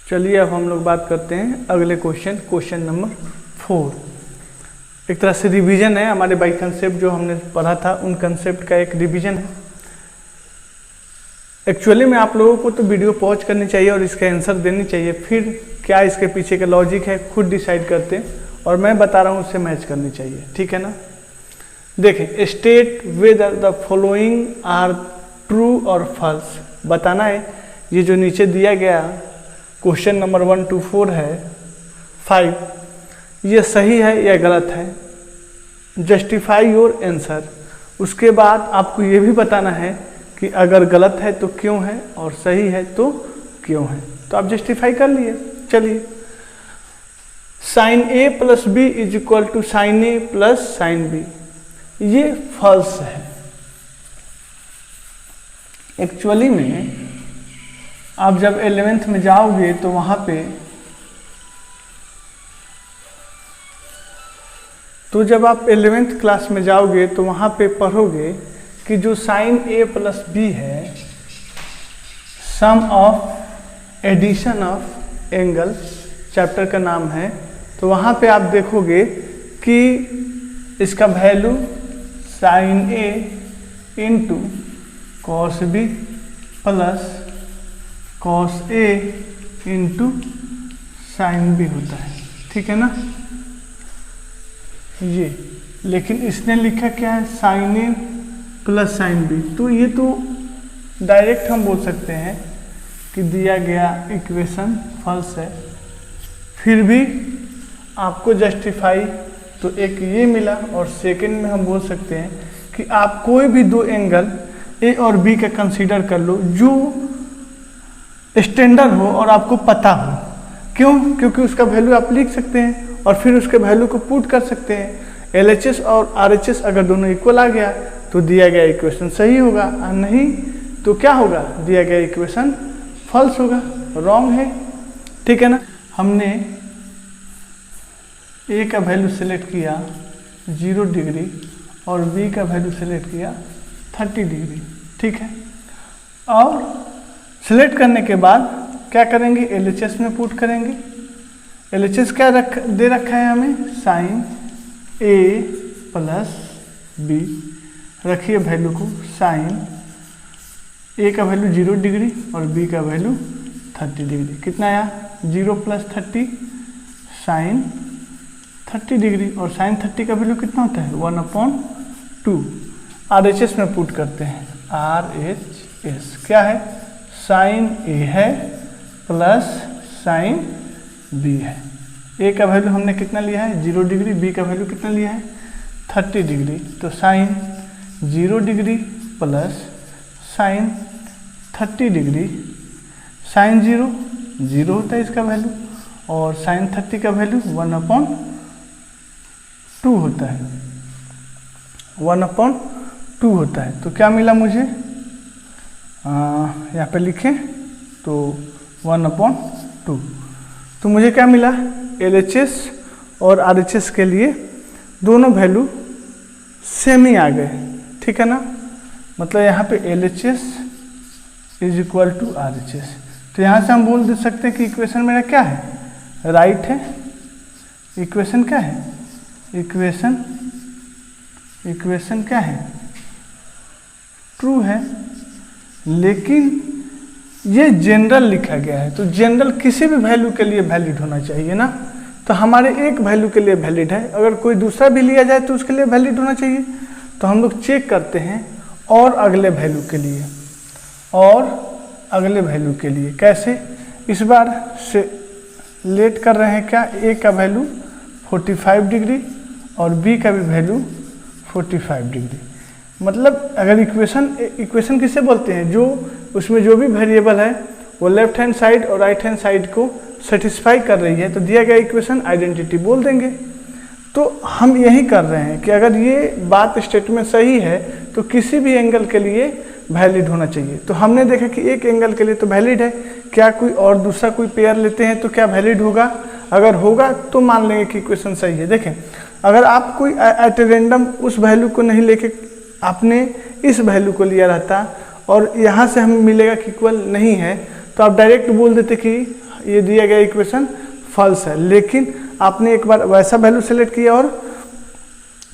चलिए अब हम लोग बात करते हैं अगले क्वेश्चन नंबर 4। एक तरह से रिवीजन है, हमारे बाई कंसेप्ट जो हमने पढ़ा था उन कंसेप्ट का एक रिवीजन है। एक्चुअली में आप लोगों को तो वीडियो पॉज करनी चाहिए और इसका आंसर देनी चाहिए, फिर क्या इसके पीछे का लॉजिक है खुद डिसाइड करते हैं, और मैं बता रहा हूँ उससे मैच करनी चाहिए, ठीक है ना। देखें, state whether the following are true और फॉल्स, बताना है। ये जो नीचे दिया गया क्वेश्चन नंबर 1 to 4 है 5, ये सही है या गलत है। Justify your answer. उसके बाद आपको ये भी बताना है कि अगर गलत है तो क्यों है और सही है तो क्यों है। तो आप जस्टिफाई कर लिए। चलिए, sine A plus B is equal to sine A plus sine B, ये फॉल्स है। एक्चुअली में आप जब 11th में जाओगे तो वहाँ पे जब आप 11th क्लास में जाओगे तो वहाँ पे पढ़ोगे कि जो साइन ए प्लस बी है sum of addition of angle, chapter का नाम है। तो वहाँ पे आप देखोगे कि इसका value sine A into cos B plus cos A into sine B होता है, ठीक है ना ये। लेकिन इसने लिखा क्या है, sign A plus sine B. तो ये तो डायरेक्ट हम बोल सकते हैं कि दिया गया इक्वेशन फॉल्स है। फिर भी आपको जस्टिफाई तो एक ये मिला, और सेकंड में हम बोल सकते हैं कि आप कोई भी दो एंगल ए और बी का कंसीडर कर लो जो स्टैंडर्ड हो और आपको पता हो। क्यों? क्योंकि उसका वैल्यू आप लिख सकते हैं और फिर उसके वैल्यू को पुट कर सकते हैं। LHS और RHS अगर दोनों इक्वल आ गया तो दिया गया इक्वेशन सही होगा, और नहीं तो क्या होगा, दिया गया इक्वेशन फॉल्स होगा, रॉन्ग है, ठीक है ना। हमने A का वैल्यू सेलेक्ट किया 0 डिग्री और B का वैल्यू सेलेक्ट किया 30 डिग्री, ठीक है। और सिलेक्ट करने के बाद क्या करेंगे, LHS में पुट करेंगे। LHS क्या दे रखा है हमें, साइन A प्लस B, रखिए वैल्यू को, साइन A का वैल्यू 0 डिग्री और B का वैल्यू 30 डिग्री। कितना आया, 0 प्लस 30 साइन 30 डिग्री, और साइन 30 का वैल्यू कितना होता है 1/2। RHS में पुट करते हैं, RHS क्या है, साइन A है प्लस साइन B है। A का वैल्यू हमने कितना लिया है 0 डिग्री, B का वैल्यू कितना लिया है 30 डिग्री। तो sine 0 degree plus sine 30 degree, sine 0 होता है इसका वैल्यू, और साइन 30 का वैल्यू 1/2 होता है, 1/2 होता है। तो क्या मिला मुझे, यहाँ पे लिखें तो 1/2। तो मुझे क्या मिला, LHS और RHS के लिए दोनों वैल्यू सेम ही आ गए, ठीक है ना। मतलब यहाँ पे LHS is equal to RHS। तो यहाँ से हम बोल दे सकते हैं कि इक्वेशन मेरा क्या है, राइट है। इक्वेशन क्या है, इक्वेशन क्या है, ट्रू है। लेकिन ये जनरल लिखा गया है, तो जनरल किसी भी वैल्यू के लिए वैलिड होना चाहिए ना। तो हमारे एक वैल्यू के लिए वैलिड है, अगर कोई दूसरा भी लिया जाए तो उसके लिए वैलिड होना चाहिए। तो हम लोग चेक करते हैं और अगले वैल्यू के लिए, कैसे, इस बार से लेट कर रहे हैं क्या, A का वैल्यू 45 डिग्री और B का भी वैल्यू 45 डिग्री। मतलब अगर इक्वेशन किसे बोलते हैं, जो उसमें जो भी वेरिएबल है वो लेफ्ट हैंड साइड और राइट हैंड साइड को सेटिस्फाई कर रही है, तो दिया गया इक्वेशन आइडेंटिटी बोल देंगे। तो हम यही कर रहे हैं कि अगर ये बात स्टेटमेंट सही है तो किसी भी एंगल के लिए वैलिड होना चाहिए। तो हमने देखा कि एक एंगल के लिए तो वैलिड है, क्या कोई और दूसरा कोई पेयर लेते हैं तो क्या वैलिड होगा, अगर होगा तो मान लेंगे कि इक्वेशन सही है। देखें, अगर आप कोई एट रेंडम उस वैल्यू को नहीं लेके आपने इस वैल्यू को लिया रहता और यहाँ से हमें मिलेगा कि इक्वल नहीं है, तो आप डायरेक्ट बोल देते कि ये दिया गया इक्वेशन फॉल्स है। लेकिन आपने एक बार वैसा वैल्यू सेलेक्ट किया और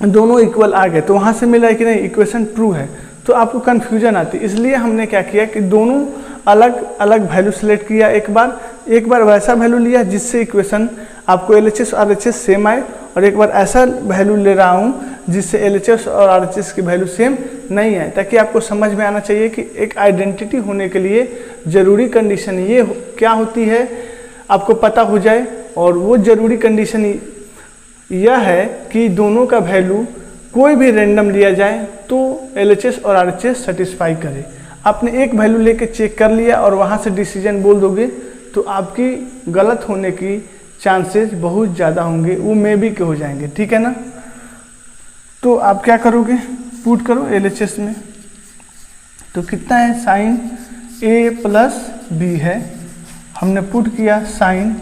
दोनों इक्वल आ गए तो वहाँ से मिला है कि नहीं इक्वेशन ट्रू है, तो आपको कन्फ्यूजन आती है। इसलिए हमने क्या किया कि दोनों अलग अलग वैल्यू सेलेक्ट किया, एक बार वैसा वैल्यू लिया जिससे इक्वेशन आपको LHS और RHS सेम आए, और एक बार ऐसा वैल्यू ले रहा हूँ जिससे LHS और RHS की वैल्यू सेम नहीं है, ताकि आपको समझ में आना चाहिए कि एक आइडेंटिटी होने के लिए ज़रूरी कंडीशन ये क्या होती है आपको पता हो जाए। और वो ज़रूरी कंडीशन यह है कि दोनों का वैल्यू कोई भी रैंडम लिया जाए तो LHS और RHS सेटिस्फाई करे। आपने एक वैल्यू लेके चेक कर लिया और वहाँ से डिसीजन बोल दोगे तो आपकी गलत होने की चांसेस बहुत ज़्यादा होंगे, वो मे बी के हो जाएंगे, ठीक है ना। तो आप क्या करोगे, पुट करो LHS में, तो कितना है साइन A प्लस B है, हमने पुट किया साइन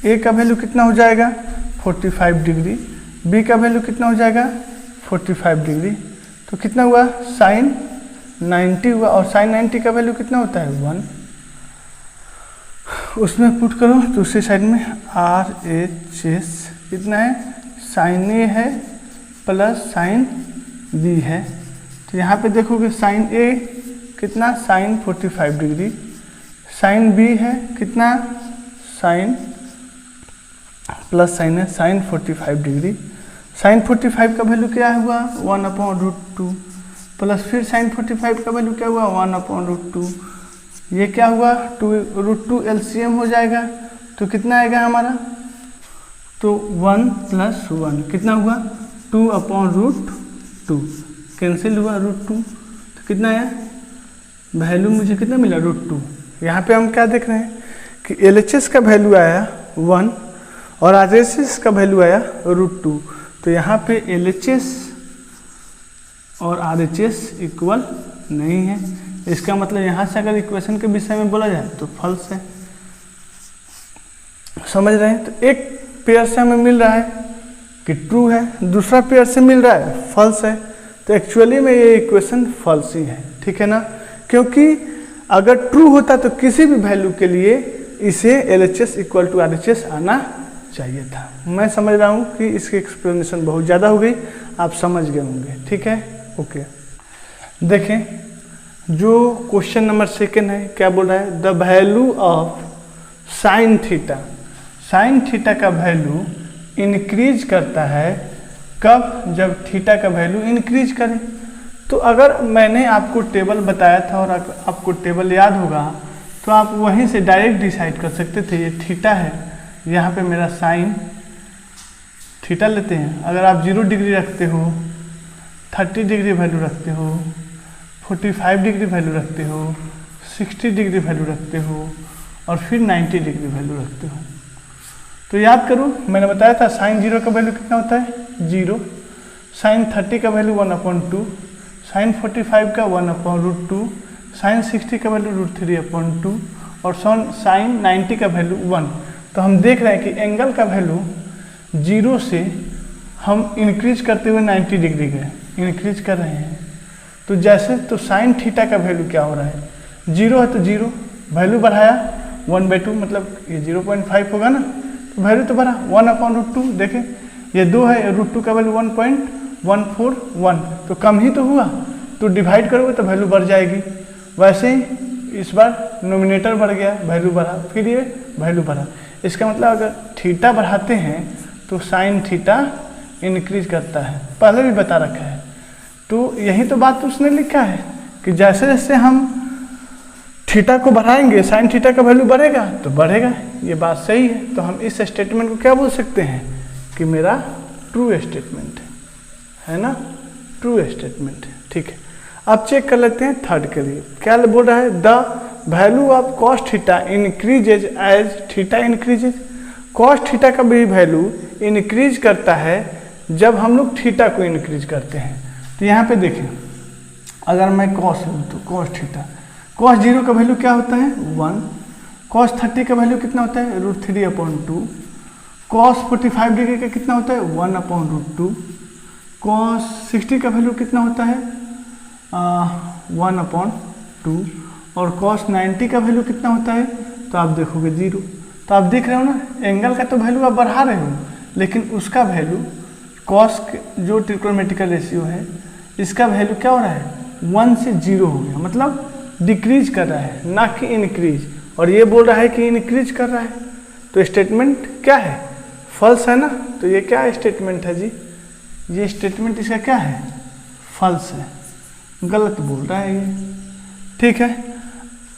A का वैल्यू कितना हो जाएगा 45 डिग्री, B का वैल्यू कितना हो जाएगा 45 डिग्री, तो कितना हुआ साइन 90 हुआ, और साइन 90 का वैल्यू कितना होता है 1, उसमें पुट करो दूसरी साइड में RHS कितना है साइन A है प्लस साइन B है, तो यहाँ पे देखोगे साइन A कितना साइन 45 डिग्री, साइन B है कितना साइन प्लस साइन है साइन 45 डिग्री, साइन 45 का वैल्यू क्या हुआ 1/√2 प्लस फिर साइन 45 का वैल्यू क्या हुआ 1/√2, ये क्या हुआ 2√2 LCM हो जाएगा, तो कितना आएगा हमारा, तो 1 + 1 कितना हुआ 2/√2 कैंसिल हुआ √2, तो कितना आया वैल्यू मुझे कितना मिला √2। यहाँ पे हम क्या देख रहे हैं कि LHS का वैल्यू आया 1 और RHS का वैल्यू आया √2, तो यहाँ पे LHS और RHS इक्वल नहीं है, इसका मतलब यहाँ से अगर इक्वेशन के विषय में बोला जाए तो फॉल्स है, समझ रहे हैं। तो एक पेयर से हमें मिल रहा है कि ट्रू है, दूसरा पेयर से मिल रहा है फॉल्स है, तो एक्चुअली में ये इक्वेशन फॉल्स ही है, ठीक है ना। क्योंकि अगर ट्रू होता तो किसी भी वैल्यू के लिए इसे LHS = RHS आना चाहिए था। मैं समझ रहा हूँ कि इसकी एक्सप्लेनेशन बहुत ज़्यादा हो गई, आप समझ गए होंगे, ठीक है ओके। देखें जो क्वेश्चन नंबर 2 है क्या बोल रहा है, the value of sine theta का वैल्यू इंक्रीज करता है कब, जब थीटा का वैल्यू इंक्रीज करे। तो अगर मैंने आपको टेबल बताया था और आपको टेबल याद होगा तो आप वहीं से डायरेक्ट डिसाइड कर सकते थे, ये थीटा है, यहाँ पे मेरा साइन थीटा लेते हैं। अगर आप 0 डिग्री रखते हो, 30 डिग्री वैल्यू रखते हो, 45 डिग्री वैल्यू रखते हो, 60 डिग्री वैल्यू रखते हो और फिर 90 डिग्री वैल्यू रखते हो, तो याद करो मैंने बताया था साइन 0 का वैल्यू कितना होता है 0, साइन 30 का वैल्यू 1/2, साइन 45 का 1/√2, साइन 60 का वैल्यू √3/2 और साइन 90 का वैल्यू 1। तो हम देख रहे हैं कि एंगल का वैल्यू 0 से हम इंक्रीज करते हुए 90 डिग्री गए, इंक्रीज कर रहे हैं। तो जैसे तो साइन थीटा का वैल्यू क्या हो रहा है 0 है तो 0 वैल्यू बढ़ाया 1/2 मतलब ये 0.5 होगा ना, तो वैल्यू तो बढ़ा 1/√2। देखें ये 2 है, √2 का वैल्यू 1.141 तो कम ही तो हुआ, तो डिवाइड करोगे तो वैल्यू बढ़ जाएगी। वैसे ही इस बार नोमिनेटर बढ़ गया, वैल्यू बढ़ा, फिर ये वैल्यू बढ़ा। इसका मतलब अगर थीटा बढ़ाते हैं तो साइन थीटा इंक्रीज करता है, पहले भी बता रखा है। तो यही तो बात उसने लिखा है कि जैसे जैसे हम थीटा को बढ़ाएंगे साइन थीटा का वैल्यू बढ़ेगा तो बढ़ेगा, ये बात सही है। तो हम इस स्टेटमेंट को क्या बोल सकते हैं कि मेरा ट्रू स्टेटमेंट है ना, ट्रू स्टेटमेंट है, ठीक है। अब चेक कर लेते हैं थर्ड के लिए क्या बोल रहा है, the value of cos theta increases as theta increases. Cos theta का भी वैल्यू इंक्रीज करता है जब हम लोग थीटा को इंक्रीज करते हैं। तो यहाँ पे देखें अगर मैं कॉस लूँ तो कॉस थीटा, कॉस 0 का वैल्यू क्या होता है 1, कॉस 30 का वैल्यू कितना होता है √3/2, कॉस 45 डिग्री का कितना होता है 1/√2, कॉस 60 का वैल्यू कितना होता है 1/2 और कॉस 90 का वैल्यू कितना होता है, तो आप देखोगे 0। तो आप देख रहे हो ना, एंगल का तो वैल्यू आप बढ़ा रहे हो, लेकिन उसका वैल्यू कॉस जो ट्रिग्नोमेट्रिकल रेशियो है इसका वैल्यू क्या हो रहा है, 1 से 0 हो गया, मतलब डिक्रीज कर रहा है ना कि इंक्रीज। और ये बोल रहा है कि इंक्रीज कर रहा है, तो स्टेटमेंट क्या है, फॉल्स है ना। तो ये क्या स्टेटमेंट है जी, ये स्टेटमेंट इसका क्या है, फॉल्स है, गलत बोल रहा है ये। ठीक है,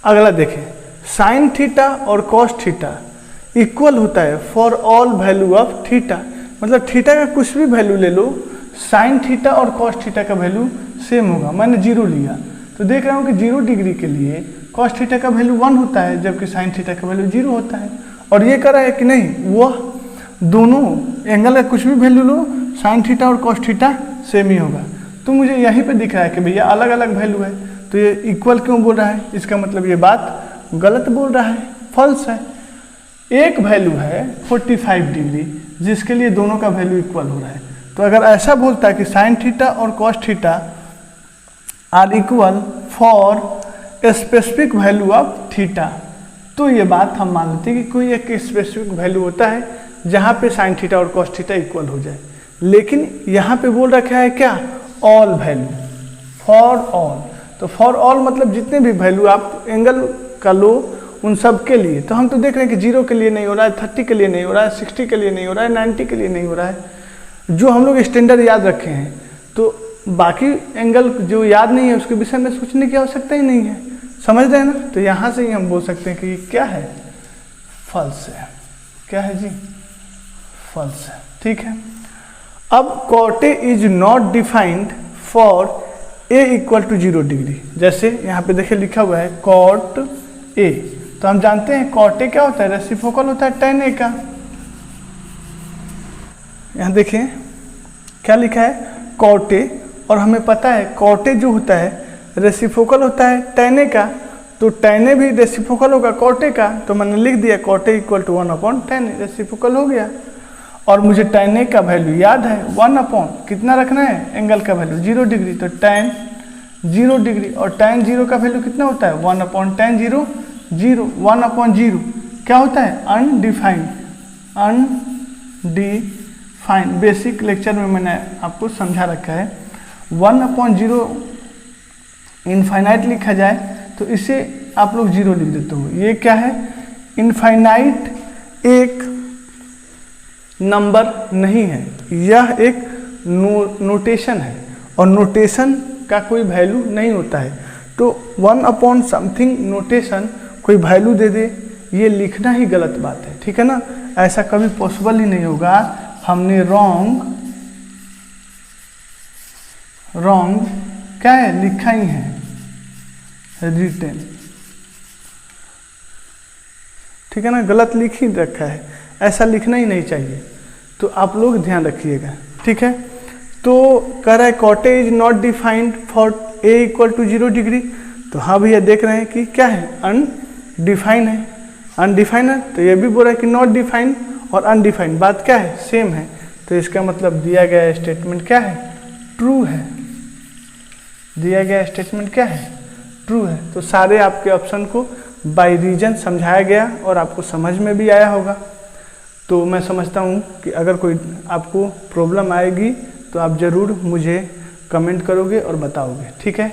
अगला देखें, साइन थीटा और कॉस थीटा इक्वल होता है for all value of theta. मतलब थीटा का कुछ भी वैल्यू ले लो, साइन थीटा और कॉस थीटा का वैल्यू सेम होगा। मैंने 0 लिया तो देख रहा हूँ कि 0 डिग्री के लिए कॉस थीटा का वैल्यू 1 होता है, जबकि साइन थीटा का वैल्यू 0 होता है। और ये कह रहा है कि नहीं, वह दोनों एंगल का कुछ भी वैल्यू लो, साइन थीटा और कॉस थीटा सेम ही होगा। तो मुझे यहीं पे दिख रहा है कि भैया अलग अलग वैल्यू है, तो ये इक्वल क्यों बोल रहा है, इसका मतलब ये बात गलत बोल रहा है, फॉल्स है। एक वैल्यू है 45 डिग्री जिसके लिए दोनों का वैल्यू इक्वल हो रहा है। तो अगर ऐसा बोलता है कि साइन थीटा और cos theta are equal for a specific value of theta, तो ये बात हम मान लेते हैं कि कोई एक स्पेसिफिक वैल्यू होता है जहाँ पे साइन थीटा और कॉस थीटा इक्वल हो जाए। लेकिन यहाँ पे बोल रखा है क्या, ऑल वैल्यू, फॉर ऑल। तो फॉर ऑल मतलब जितने भी वैल्यू आप एंगल का लो उन सब के लिए। तो हम तो देख रहे हैं कि 0 के लिए नहीं हो रहा है, 30 के लिए नहीं हो रहा है, 60 के लिए नहीं हो रहा है, 90 के लिए नहीं हो रहा है, जो हम लोग स्टैंडर्ड याद रखे हैं। तो बाकी एंगल जो याद नहीं है उसके विषय में सोचने की आवश्यकता ही नहीं है, समझ रहे हैं ना। तो यहाँ से ही हम बोल सकते हैं कि क्या है, फॉल्स है। क्या है जी, फॉल्स है। ठीक है, अब cot A is not defined for A equal to 0 degree. जैसे यहाँ पे देखिए लिखा हुआ है कॉट ए, तो हम जानते हैं कॉट ए क्या होता है, रेसिप्रोकल होता है tan ए का। यहाँ देखिए क्या लिखा है, कॉट ए, और हमें पता है कॉट ए जो होता है रेसिप्रोकल होता है tan ए का, तो tan ए भी रेसिप्रोकल होगा कॉट ए का। तो मैंने लिख दिया cot A equal to 1/tan A, reciprocal हो गया। और मुझे tan ए का वैल्यू याद है 1 कितना रखना है, एंगल का वैल्यू 0 डिग्री, तो tan 0 डिग्री, और tan 0 का वैल्यू कितना होता है 1/tan 0, 0, 1/0 क्या होता है, अनडिफाइंड। अनडिफाइंड बेसिक लेक्चर में मैंने आपको समझा रखा है। 1/0 इनफाइनाइट लिखा जाए तो इसे आप लोग 0 लिख देते हो। ये क्या है, इनफाइनाइट एक नंबर नहीं है, यह एक नोटेशन है, और नोटेशन का कोई वैल्यू नहीं होता है। तो 1/समथिंग नोटेशन कोई वैल्यू दे दे, ये लिखना ही गलत बात है। ठीक है ना, ऐसा कभी पॉसिबल ही नहीं होगा। हमने रॉन्ग क्या है, लिखा ही है, रिटेन। ठीक है ना, गलत लिख ही रखा है, ऐसा लिखना ही नहीं चाहिए। तो आप लोग ध्यान रखिएगा। ठीक है, तो कह रहा है cot A is not defined for A equal to 0 degree. तो हाँ भैया देख रहे हैं कि क्या है, अनडिफाइंड है। अनडिफाइंड है तो ये भी बोल रहा है कि नॉट डिफाइंड और अनडिफाइंड बात क्या है, सेम है। तो इसका मतलब दिया गया स्टेटमेंट क्या है, ट्रू है। दिया गया स्टेटमेंट क्या है, ट्रू है। तो सारे आपके ऑप्शन को बाय रीजन समझाया गया और आपको समझ में भी आया होगा। तो मैं समझता हूँ कि अगर कोई आपको प्रॉब्लम आएगी तो आप ज़रूर मुझे कमेंट करोगे और बताओगे। ठीक है।